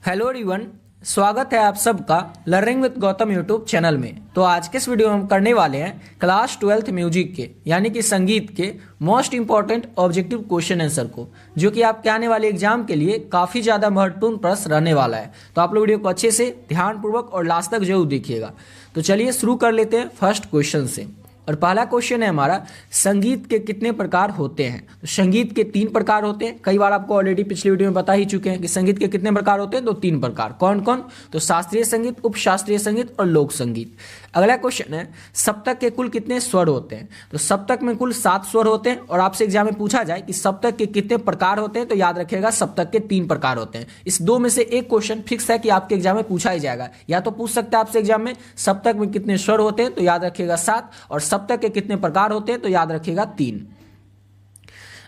Hello everyone, स्वागत है आप सबका learning with Gautam YouTube channel में। तो आज के इस वीडियो में हम करने वाले हैं क्लास 12th म्यूजिक के यानी कि संगीत के most important objective question answer को, जो कि आपके आने वाले एग्जाम के लिए काफ़ी ज़्यादा महत्वपूर्ण प्रश्न रहने वाला है। तो आप लोग वीडियो को अच्छे से ध्यानपूर्वक और लास्ट तक जरूर देखिएगा। तो चलिए शुरू कर लेते हैं फर्स्ट क्वेश्चन से। और पहला क्वेश्चन है हमारा, संगीत के कितने प्रकार होते हैं। तो संगीत के 3 प्रकार होते हैं। कई बार आपको ऑलरेडी पिछली वीडियो में बता ही चुके हैं कि संगीत के कितने प्रकार होते हैं। तो 3 प्रकार। कौन कौन? तो शास्त्रीय संगीत, उपशास्त्रीय संगीत और लोक संगीत। अगला क्वेश्चन है, सप्तक के कुल कितने स्वर होते हैं। तो सप्तक में कुल 7 स्वर होते हैं। और आपसे एग्जाम में पूछा जाए कि सप्तक के कितने प्रकार होते हैं, तो याद रखिएगा सप्तक के 3 प्रकार होते हैं। इस 2 में से एक क्वेश्चन फिक्स है कि आपके एग्जाम में पूछा ही जाएगा। या तो पूछ सकता है आपसे एग्जाम में सप्तक में कितने स्वर होते हैं, तो याद रखिएगा 7, और सप्तक के कितने प्रकार होते हैं, तो याद रखिएगा 3।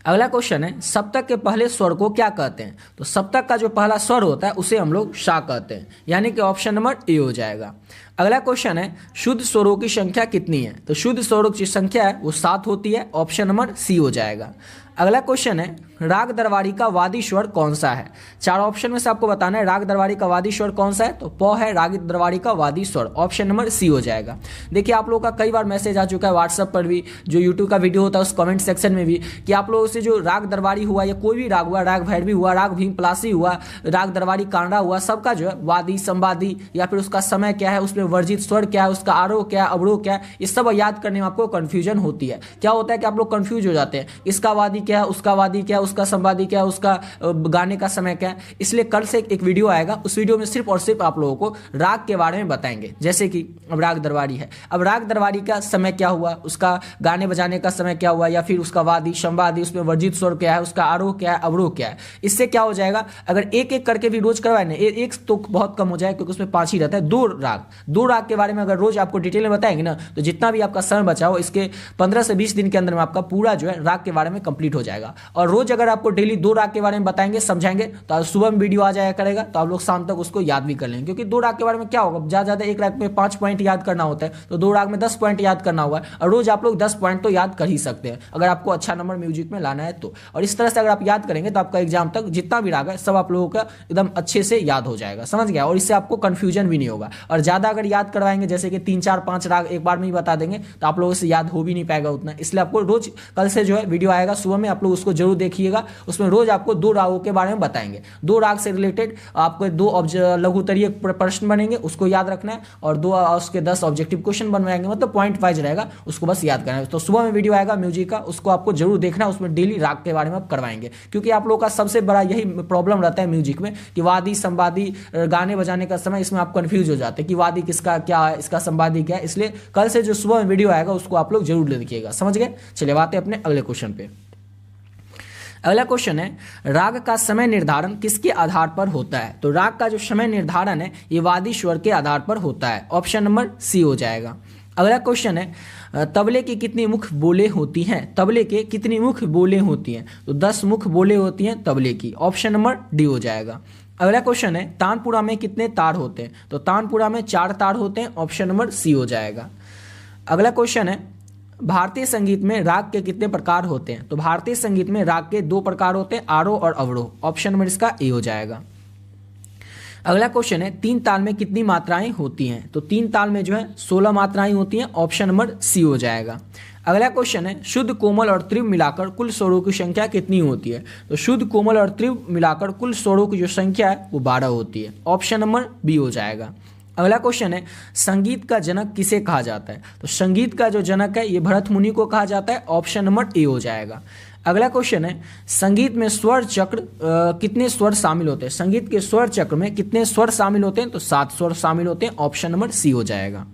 अगला क्वेश्चन है, सप्तक के पहले स्वर को क्या कहते हैं। तो सप्तक का जो पहला स्वर होता है उसे हम लोग षा कहते हैं, यानी कि ऑप्शन नंबर ए हो जाएगा। अगला क्वेश्चन है, शुद्ध स्वरों की संख्या कितनी है। तो शुद्ध स्वरों की संख्या है वो 7 होती है, ऑप्शन नंबर सी हो जाएगा। अगला क्वेश्चन है, राग दरबारी का वादी स्वर कौन सा है। 4 ऑप्शन में से आपको बताना है राग दरबारी का वादी स्वर कौन सा है। तो प है राग दरबारी का वादी स्वर, ऑप्शन नंबर सी हो जाएगा। देखिए आप लोगों का कई बार मैसेज आ चुका है व्हाट्सएप पर भी, जो यूट्यूब का वीडियो होता है उस कमेंट सेक्शन में भी, कि आप लोगों से जो राग दरबारी हुआ या कोई भी राग हुआ, राग भैरवी हुआ, राग भीम पलासी हुआ, राग दरबारी कांडा हुआ, सबका जो है वादी, संवादी या फिर उसका समय क्या है, उसमें वर्जित स्वर क्या है, उसका आरोह क्या है, अवरोह क्या है, इस सब याद करने में आपको कंफ्यूजन होती है। क्या होता है कि आप लोग कंफ्यूज हो जाते हैं, इसका वादी क्या है, उसका वादी क्या है, उसका संवादी क्या है, उसका गाने का समय क्या है। इसलिए कल से एक वीडियो आएगा, उस वीडियो में सिर्फ और सिर्फ आप लोगों को राग के बारे में बताएंगे। जैसे कि अब राग दरबारी है, अब राग दरबारी का समय क्या हुआ, उसका गाने बजाने का समय क्या हुआ, या फिर उसका वादी, संवादी, उसमें वर्जित स्वर क्या है, उसका आरोह क्या है, अवरोह क्या है। इससे क्या हो जाएगा, अगर एक एक करके भी रोज करवाए ना, एक तो बहुत कम हो जाएगा क्योंकि उसमें 5 ही रहता है। 2 राग के बारे में अगर रोज आपको डिटेल में बताएंगे ना, तो जितना भी आपका समय बचा हो इसके 15 से 20 दिन के अंदर में आपका पूरा जो है राग के बारे में कंप्लीट हो जाएगा। और रोज अगर आपको डेली 2 राग के बारे में बताएंगे, समझाएंगे, तो आज सुबह में वीडियो आ जाया करेगा, तो आप लोग शाम तक उसको याद भी कर लेंगे। क्योंकि 2 राग के बारे में क्या होगा, ज्यादा एक राग में 5 पॉइंट याद करना होता है, तो 2 राग में 10 पॉइंट याद करना होगा। और रोज आप लोग 10 पॉइंट तो याद कर ही सकते हैं अगर आपको अच्छा नंबर म्यूजिक में लाना है तो। और इस तरह से अगर आप याद करेंगे तो आपका एग्जाम तक जितना भी राग है सब आप लोगों का एकदम अच्छे से याद हो जाएगा, समझ गया। और इससे आपको कंफ्यूजन भी नहीं होगा। और ज्यादा अगर याद करवाएंगे, जैसे कि 3, 4, 5 राग एक बार में ही बता देंगे, तो आप लोगों से याद हो भी नहीं पाएगा उतना। इसलिए आपको रोज, कल से जो है वीडियो आएगा सुबह में, आप लोग उसको जरूर देखिएगा। उसमें रोज आपको 2 रागों के बारे में बताएंगे। 2 राग से रिलेटेड आपको 2 लघुतरीय प्रश्न बनेंगे, उसको याद रखना है। और 2 उसके 10 ऑब्जेक्टिव क्वेश्चन बनवाएंगे, मतलब पॉइंट वाइज रहेगा, उसको बस याद करना है। तो सुबह में वीडियो आएगा म्यूजिक का, उसको आपको जरूर देखना है। उसमें डेली राग के बारे में आप करवाएंगे, क्योंकि आप लोगों का सबसे बड़ा यही प्रॉब्लम रहता है म्यूजिक में कि वादी, संवादी, गाने बजाने का समय, इसमें आप कंफ्यूज हो जाते हैं कि वादी किसका क्या है, इसका संवादी क्या है। इसलिए कल से जो सुबह में वीडियो आएगा उसको आप लोग जरूर देखिएगा, समझ गए। चलिए बातें अपने अगले क्वेश्चन पे। अगला क्वेश्चन है, राग का समय निर्धारण किसके आधार पर होता है। तो राग का जो समय निर्धारण है ये वादी स्वर के आधार पर होता है, ऑप्शन नंबर सी हो जाएगा। अगला क्वेश्चन है, तबले की कितनी मुख्य बोले होती हैं। तबले के कितनी मुख्य बोले होती हैं। तो 10 मुख्य बोले होती हैं तबले की, ऑप्शन नंबर डी हो जाएगा। अगला क्वेश्चन है, तानपुरा में कितने तार होते हैं। तो तानपुरा में 4 तार होते हैं, ऑप्शन नंबर सी हो जाएगा। अगला क्वेश्चन है, भारतीय संगीत में राग के कितने प्रकार होते हैं। तो भारतीय संगीत में राग के 2 प्रकार होते हैं, आरोह और अवरोह, ऑप्शन नंबर इसका ए हो जाएगा। अगला क्वेश्चन है, 3 ताल में कितनी मात्राएं होती हैं। तो 3 ताल में जो है 16 मात्राएं होती हैं, ऑप्शन नंबर सी हो जाएगा। अगला क्वेश्चन है, शुद्ध, कोमल और तीव्र मिलाकर कुल स्वरों की संख्या कितनी होती है। तो शुद्ध, कोमल और तीव्र मिलाकर कुल स्वरों की जो संख्या है वो 12 होती है, ऑप्शन नंबर बी हो जाएगा। अगला क्वेश्चन है, संगीत का जनक किसे कहा जाता है। तो संगीत का जो जनक है ये भरत मुनि को कहा जाता है, ऑप्शन नंबर ए हो जाएगा। अगला क्वेश्चन है, संगीत में स्वर चक्र कितने स्वर शामिल होते हैं। संगीत के स्वर चक्र में कितने स्वर शामिल होते हैं। तो 7 स्वर शामिल होते हैं, ऑप्शन नंबर सी हो जाएगा।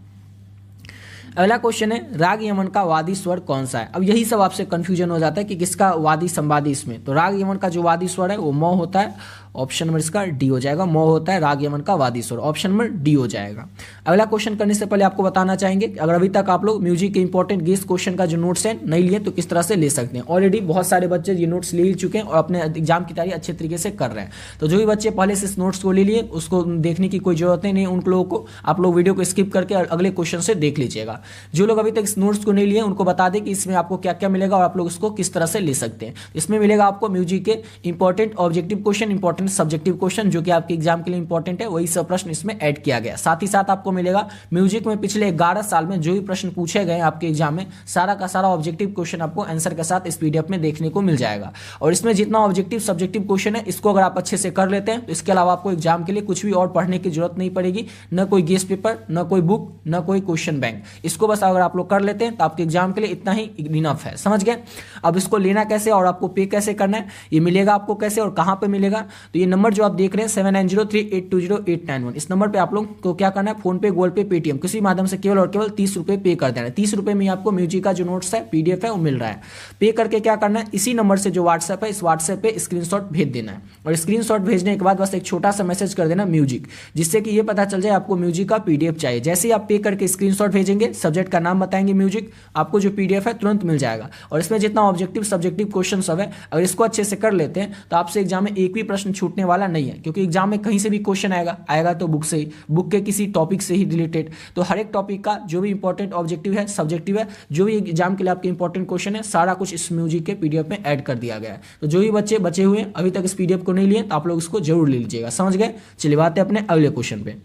अगला क्वेश्चन है, राग यमन का वादी स्वर कौन सा है। अब यही सब आपसे कंफ्यूजन हो जाता है कि किसका वादी, संवादी इसमें। तो राग यमन का जो वादी स्वर है वो म होता है, ऑप्शन नंबर इसका डी हो जाएगा। म होता है राग यमन का वादी स्वर, ऑप्शन नंबर डी हो जाएगा। अगला क्वेश्चन करने से पहले आपको बताना चाहेंगे, अगर अभी तक आप लोग म्यूजिक के इंपॉर्टेंट गेस क्वेश्चन का जो नोट्स है नहीं लिए तो किस तरह से ले सकते हैं। ऑलरेडी बहुत सारे बच्चे ये नोट्स ले चुके हैं और अपने एग्जाम की तैयारी अच्छे तरीके से कर रहे हैं। तो जो भी बच्चे पहले से इस नोट्स को ले लिए उसको देखने की कोई जरूरत नहीं, उन लोगों को आप लोग वीडियो को स्किप करके अगले क्वेश्चन से देख लीजिएगा। जो लोग अभी तक इस नोट्स को नहीं लिए उनको बता दें कि इसमें आपको क्या क्या मिलेगा और आप लोग इसको किस तरह से ले सकते हैं। इसमें मिलेगा आपको म्यूजिक के important objective question, important important subjective question जो कि आपके एग्जाम के लिए इंपॉर्टेंट है, वही सब प्रश्न इसमें ऐड किया गया। साथ ही साथ आपको मिलेगा म्यूजिक में पिछले 11 साल में जो भी प्रश्न पूछे गए आपके एग्जाम में, सारा का सारा ऑब्जेक्टिव क्वेश्चन आपको आंसर के साथ इस पीडीएफ में देखने को मिल जाएगा। और इसमें जितना ऑब्जेक्टिव सब्जेक्टिव क्वेश्चन है, इसको अगर आप अच्छे से कर लेते हैं तो इसके अलावा आपको एग्जाम के लिए कुछ भी और पढ़ने की जरूरत नहीं पड़ेगी, न कोई गेस्ट पेपर, न कोई बुक, न कोई क्वेश्चन बैंक। इसको बस अगर आप लोग कर लेते हैं तो आपके एग्जाम के लिए इतना ही इनफ है। समझ गए? अब इसको लेना कैसे और आपको पे कैसे करना है, ये मिलेगा आपको कैसे और कहां पे मिलेगा, तो ये नंबर जो आप देख रहे हैं 7903820891, इस नंबर पे आप लोग को क्या करना है, फोन पे, गूगल पे, पेटीएम किसी माध्यम से केवल और केवल 30 रुपए पे कर देना है। 30 रुपए में आपको म्यूजिक का जो नोट्स है, पीडीएफ है, वो मिल रहा है। पे करके क्या करना है, इसी नंबर से जो व्हाट्सएप है, इस व्हाट्सएप पे स्क्रीनशॉट भेज देना है। और स्क्रीनशॉट भेजने के बाद बस एक छोटा सा मैसेज कर देना म्यूजिक, जिससे कि ये पता चल जाए आपको म्यूजिक का पीडीएफ चाहिए। जैसे ही आप पे करके स्क्रीनशॉट भेजेंगे, सब्जेक्ट का नाम बताएंगे म्यूजिक, आपको जो पीडीएफ है तुरंत मिल जाएगा। और इसमें जितना ऑब्जेक्टिव सब्जेक्टिव क्वेश्चन सब है, अगर इसको अच्छे से कर लेते हैं तो आपसे एग्जाम में एक भी प्रश्न छूटने वाला नहीं है, क्योंकि एग्जाम में कहीं से भी क्वेश्चन आएगा तो बुक से ही, बुक के किसी टॉपिक से ही रिलेटेड। तो हर एक टॉपिक का जो भी इंपॉर्टेंट ऑब्जेक्टिव है, सब्जेक्टिव है, जो भी एग्जाम के लिए आपके इंपॉर्टेंट क्वेश्चन है, सारा कुछ इस म्यूजिक के पीडीएफ में ऐड कर दिया गया है। तो जो भी बच्चे बचे हुए अभी तक इस पीडीएफ को नहीं लिए, तो आप लोग इसको जरूर ले लीजिएगा। समझ गए? चलिए बात है अपने अगले क्वेश्चन पे।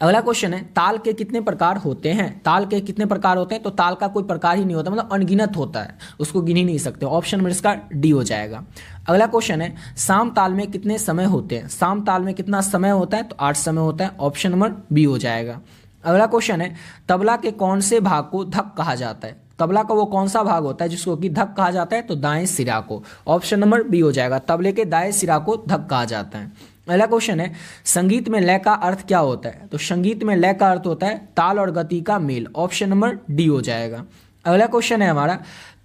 अगला क्वेश्चन है, ताल के कितने प्रकार होते हैं? ताल के कितने प्रकार होते हैं? तो ताल का कोई प्रकार ही नहीं होता, मतलब अनगिनत होता है, उसको गिन ही नहीं सकते। ऑप्शन नंबर इसका डी हो जाएगा। अगला क्वेश्चन है, साम ताल में कितने समय होते हैं? साम ताल में कितना समय होता है? तो 8 समय होता है। ऑप्शन नंबर बी हो जाएगा। अगला क्वेश्चन है, तबला के कौन से भाग को धक कहा जाता है? तबला का वो कौन सा भाग होता है जिसको कि धक कहा जाता है? तो दाएं सिरा को। ऑप्शन नंबर बी हो जाएगा, तबले के दाएं सिरा को धक कहा जाता है। अगला क्वेश्चन है, संगीत में लय का अर्थ क्या होता है? तो संगीत में लय का अर्थ होता है ताल और गति का मेल। ऑप्शन नंबर डी हो जाएगा। अगला क्वेश्चन है हमारा,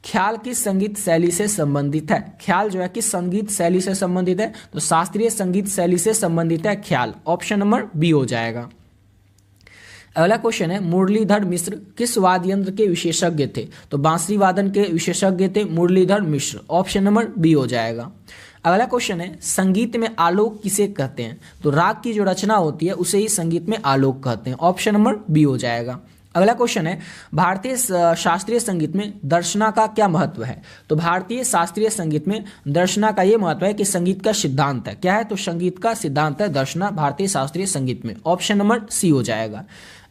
ख्याल किस संगीत शैली से संबंधित है? ख्याल जो है किस संगीत शैली से संबंधित है? तो शास्त्रीय संगीत शैली से संबंधित है ख्याल। ऑप्शन नंबर बी हो जाएगा। अगला क्वेश्चन है, मुरलीधर मिश्र किस वाद्य यंत्र के विशेषज्ञ थे? तो बांसुरी वादन के विशेषज्ञ थे मुरलीधर मिश्र। ऑप्शन नंबर बी हो जाएगा। अगला क्वेश्चन है, संगीत में आलोक किसे कहते हैं? तो राग की जो रचना होती है उसे ही संगीत में आलोक कहते हैं। ऑप्शन नंबर बी हो जाएगा। अगला क्वेश्चन है, भारतीय शास्त्रीय संगीत में दर्शना का क्या महत्व है? तो भारतीय शास्त्रीय संगीत में दर्शना का यह महत्व है कि संगीत का सिद्धांत है। क्या है? तो संगीत का सिद्धांत है दर्शना भारतीय शास्त्रीय संगीत में। ऑप्शन नंबर सी हो जाएगा।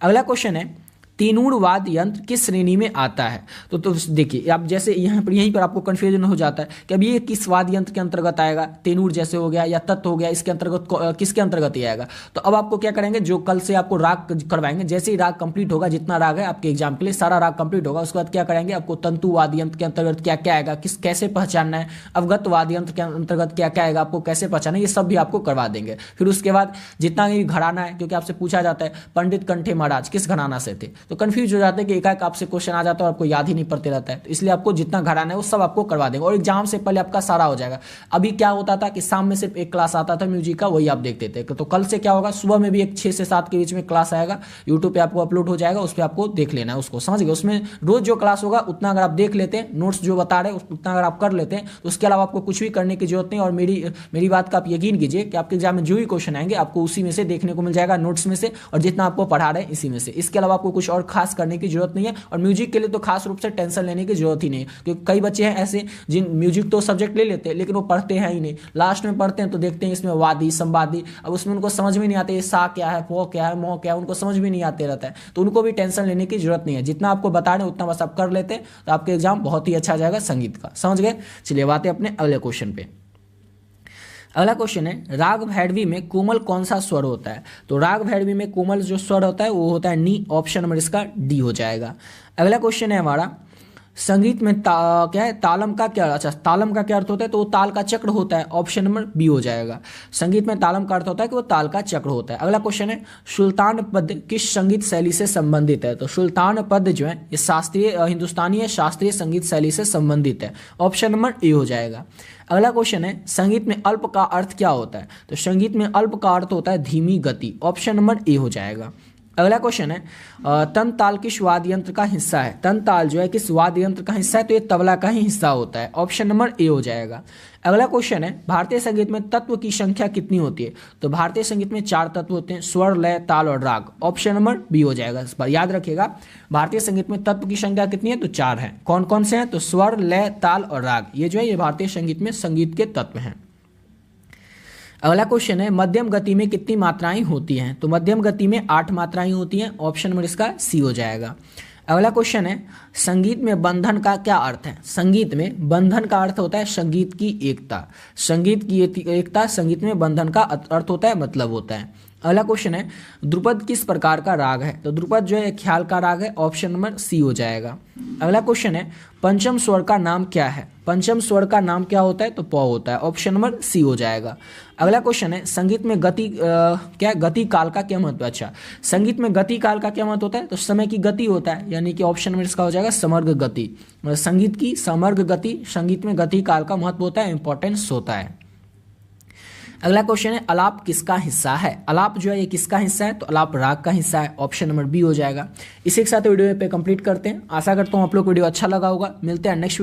अगला क्वेश्चन है, तीनूर वाद्य यंत्र किस श्रेणी में आता है? तो देखिए, आप जैसे यहीं पर आपको कंफ्यूजन हो जाता है कि अब ये किस वाद्य यंत्र के अंतर्गत आएगा। तेनूर जैसे हो गया या तत्व हो गया, इसके अंतर्गत किसके अंतर्गत ये आएगा? तो अब आपको क्या करेंगे, जो कल से आपको राग करवाएंगे, जैसे ही राग कंप्लीट होगा, जितना राग है आपके एग्जाम के लिए सारा राग कंप्लीट होगा, उसके बाद क्या करेंगे, आपको तंतु वाद्य यंत्र के अंतर्गत क्या क्या आएगा, कैसे पहचानना है, अवगत वाद्य यंत्र के अंतर्गत क्या क्या आएगा, आपको कैसे पहचाना है, ये सब भी आपको करवा देंगे। फिर उसके बाद जितना भी घराना है, क्योंकि आपसे पूछा जाता है पंडित कंठे महाराज किस घराना से थे, तो कंफ्यूज हो जाते हैं कि एकाएक आपसे क्वेश्चन आ जाता है और आपको याद ही नहीं पड़ते रहता है। तो इसलिए आपको जितना घराना है वो सब आपको करवा देंगे और एग्जाम से पहले आपका सारा हो जाएगा। अभी क्या होता था कि शाम में सिर्फ एक क्लास आता था म्यूजिक का, वही आप देखते थे। तो कल से क्या होगा, सुबह में भी एक 6 से 7 के बीच में क्लास आएगा, यूट्यूब पे आपको अपलोड हो जाएगा, उस पर आपको देख लेना है उसको। समझ गए? उसमें रोज जो क्लास होगा उतना अगर आप देख लेते हैं, नोट्स जो बता रहे हैं उतना अगर आप कर लेते हैं, तो उसके अलावा आपको कुछ भी करने की जरूरत नहीं। और मेरी बात का आप यकीन कीजिए कि आपके एग्जाम में जो भी क्वेश्चन आएंगे आपको उसी में से देखने को मिल जाएगा, नोट्स में से, और जितना आपको पढ़ा रहे हैं इसी में से। इसके अलावा आपको कुछ और खास करने की जरूरत नहीं है। और म्यूजिक के लिए तो खास रूप से टेंशन लेने की जरूरत ही नहीं है, क्योंकि कई बच्चे हैं ऐसे जिन म्यूजिक तो सब्जेक्ट ले लेते हैं लेकिन वो पढ़ते हैं ही नहीं। लास्ट में पढ़ते हैं तो देखते हैं इसमें वादी संवादी, अब उसमें उनको समझ में नहीं आते ये सा क्या है, वो क्या है, मोह क्या है, उनको समझ में नहीं आते रहता है। तो उनको भी टेंशन लेने की जरूरत नहीं है, जितना आपको बता रहे हैं उतना बस आप कर लेते हैं तो आपके एग्जाम बहुत ही अच्छा जाएगा संगीत का। समझ गए? चलिए बात है अपने अगले क्वेश्चन पे। अगला क्वेश्चन है, राग भैरवी में कोमल कौन सा स्वर होता है? तो राग भैरवी में कोमल जो स्वर होता है वो होता है नी। ऑप्शन नंबर इसका डी हो जाएगा। अगला क्वेश्चन है हमारा, संगीत में क्या है, तालम का क्या, अच्छा तालम का क्या अर्थ होता है? तो वो ताल का चक्र होता है। ऑप्शन नंबर बी हो जाएगा। संगीत में तालम का अर्थ होता है कि वो ताल का चक्र होता है। अगला क्वेश्चन है, सुल्तान पद किस संगीत शैली से संबंधित है? तो सुल्तान पद जो है ये शास्त्रीय हिंदुस्तानी या शास्त्रीय संगीत शैली से संबंधित है। ऑप्शन नंबर ए हो जाएगा। अगला क्वेश्चन है, संगीत में अल्प का अर्थ क्या होता है? तो संगीत में अल्प का अर्थ होता है धीमी गति। ऑप्शन नंबर ए हो जाएगा। अगला क्वेश्चन है, तन ताल किस वाद्य यंत्र का हिस्सा है? तन ताल जो है किस वाद्य यंत्र का हिस्सा है? तो ये तबला का ही हिस्सा होता है। ऑप्शन नंबर ए हो जाएगा। अगला क्वेश्चन है, भारतीय संगीत में तत्व की संख्या कितनी होती है? तो भारतीय संगीत में 4 तत्व होते हैं, स्वर, लय, ताल और राग। ऑप्शन नंबर बी हो जाएगा। इस बार याद रखिएगा, भारतीय संगीत में तत्व की संख्या कितनी है? तो 4 है। कौन कौन से हैं? तो स्वर, लय, ताल और राग, ये जो है ये भारतीय संगीत में संगीत के तत्व हैं। अगला क्वेश्चन है मध्यम गति में कितनी मात्राएं होती हैं? तो मध्यम गति में 8 मात्राएं होती हैं। ऑप्शन नंबर इसका सी हो जाएगा। अगला क्वेश्चन है संगीत में बंधन का क्या अर्थ है? संगीत में बंधन का अर्थ होता है संगीत की एकता। संगीत की एकता, संगीत में बंधन का अर्थ होता है, मतलब होता है। अगला क्वेश्चन है ध्रुपद किस प्रकार का राग है? तो ध्रुपद जो है ख्याल का राग है। ऑप्शन नंबर सी हो जाएगा। अगला क्वेश्चन है पंचम स्वर का नाम क्या है? पंचम स्वर का नाम क्या होता है? तो प होता है। ऑप्शन नंबर सी हो जाएगा। अगला क्वेश्चन है संगीत में गति क्या गति काल का क्या महत्व? अच्छा, संगीत में गति काल का क्या महत्व होता है? तो समय की गति होता है, यानी कि ऑप्शन नंबर इसका हो जाएगा समग्र गति। संगीत की समग्र गति, संगीत में गति काल का महत्व होता है, इंपॉर्टेंस होता है। अगला क्वेश्चन है अलाप किसका हिस्सा है? अलाप जो है ये किसका हिस्सा है? तो अलाप राग का हिस्सा है। ऑप्शन नंबर बी हो जाएगा। इसी के साथ वीडियो पे कंप्लीट करते हैं। आशा करता हूँ आप लोग वीडियो अच्छा लगा होगा। मिलते हैं नेक्स्ट